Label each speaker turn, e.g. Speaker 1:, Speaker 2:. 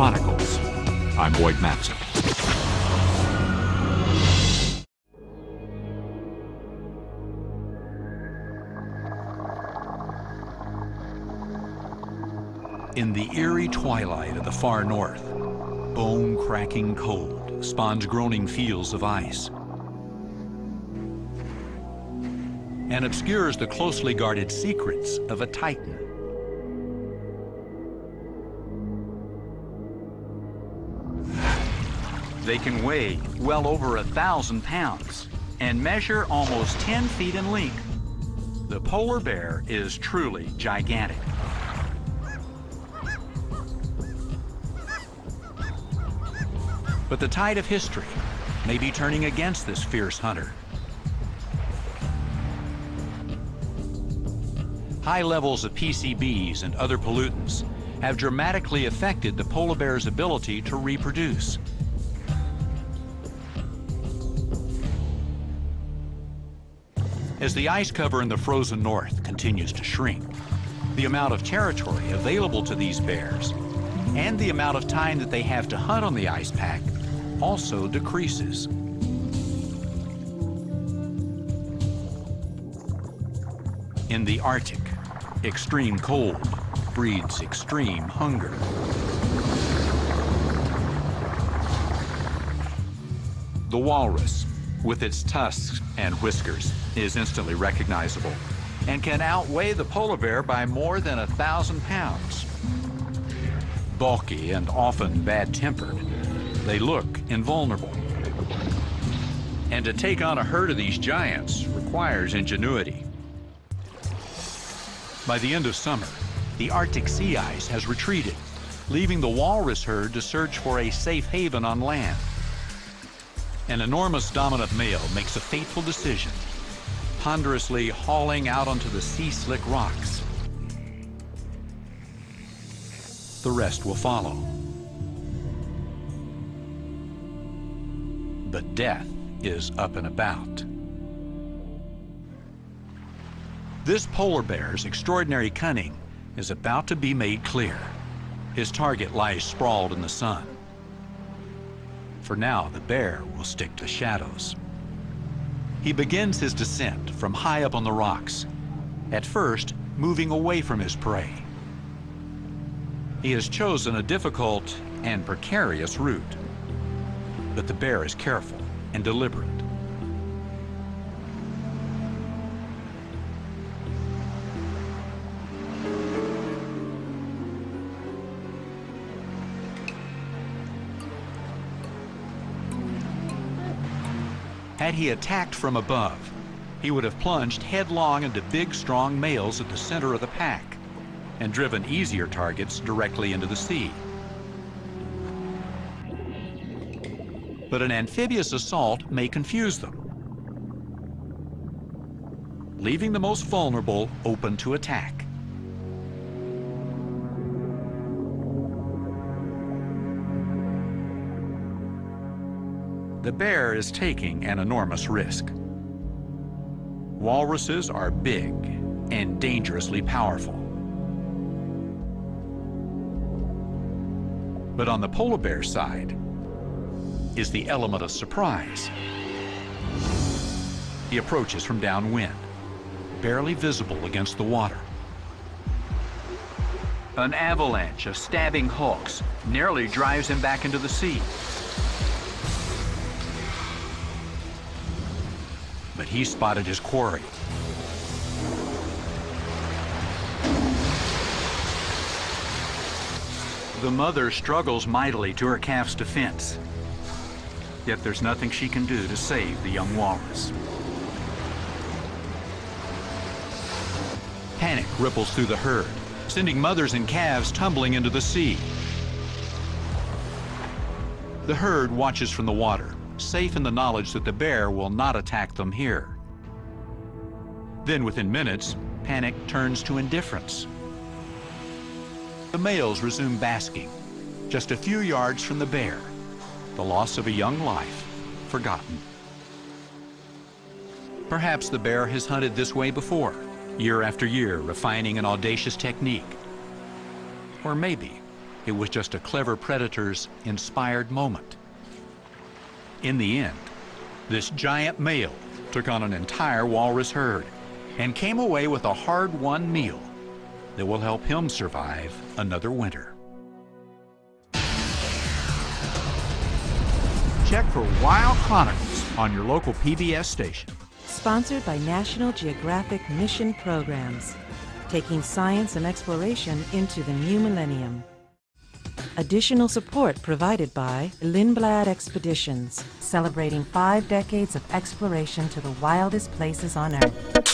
Speaker 1: Chronicles. I'm Boyd Matson. In the eerie twilight of the far north, bone-cracking cold spawns groaning fields of ice and obscures the closely guarded secrets of a titan. They can weigh well over 1,000 pounds and measure almost 10 feet in length. The polar bear is truly gigantic. But the tide of history may be turning against this fierce hunter. High levels of PCBs and other pollutants have dramatically affected the polar bear's ability to reproduce. As the ice cover in the frozen north continues to shrink, the amount of territory available to these bears and the amount of time that they have to hunt on the ice pack also decreases. In the Arctic, extreme cold breeds extreme hunger. The walrus, with its tusks and whiskers, is instantly recognizable and can outweigh the polar bear by more than 1,000 pounds. Bulky and often bad-tempered, they look invulnerable. And to take on a herd of these giants requires ingenuity. By the end of summer, the Arctic sea ice has retreated, leaving the walrus herd to search for a safe haven on land. An enormous dominant male makes a fateful decision, ponderously hauling out onto the sea-slick rocks. The rest will follow. But death is up and about. This polar bear's extraordinary cunning is about to be made clear. His target lies sprawled in the sun. For now, the bear will stick to shadows. He begins his descent from high up on the rocks, at first moving away from his prey. He has chosen a difficult and precarious route, but the bear is careful and deliberate. Had he attacked from above, he would have plunged headlong into big, strong males at the center of the pack and driven easier targets directly into the sea. But an amphibious assault may confuse them, leaving the most vulnerable open to attack. The bear is taking an enormous risk. Walruses are big and dangerously powerful. But on the polar bear side is the element of surprise. He approaches from downwind, barely visible against the water. An avalanche of stabbing hooks nearly drives him back into the sea. But he spotted his quarry. The mother struggles mightily to her calf's defense. Yet there's nothing she can do to save the young walrus. Panic ripples through the herd, sending mothers and calves tumbling into the sea. The herd watches from the water, safe in the knowledge that the bear will not attack them here. Then within minutes, panic turns to indifference. The males resume basking, just a few yards from the bear, the loss of a young life forgotten. Perhaps the bear has hunted this way before, year after year, refining an audacious technique. Or maybe it was just a clever predator's inspired moment. In the end, this giant male took on an entire walrus herd and came away with a hard-won meal that will help him survive another winter. Check for Wild Chronicles on your local PBS station.
Speaker 2: Sponsored by National Geographic Mission Programs, taking science and exploration into the new millennium. Additional support provided by Lindblad Expeditions, celebrating 5 decades of exploration to the wildest places on Earth.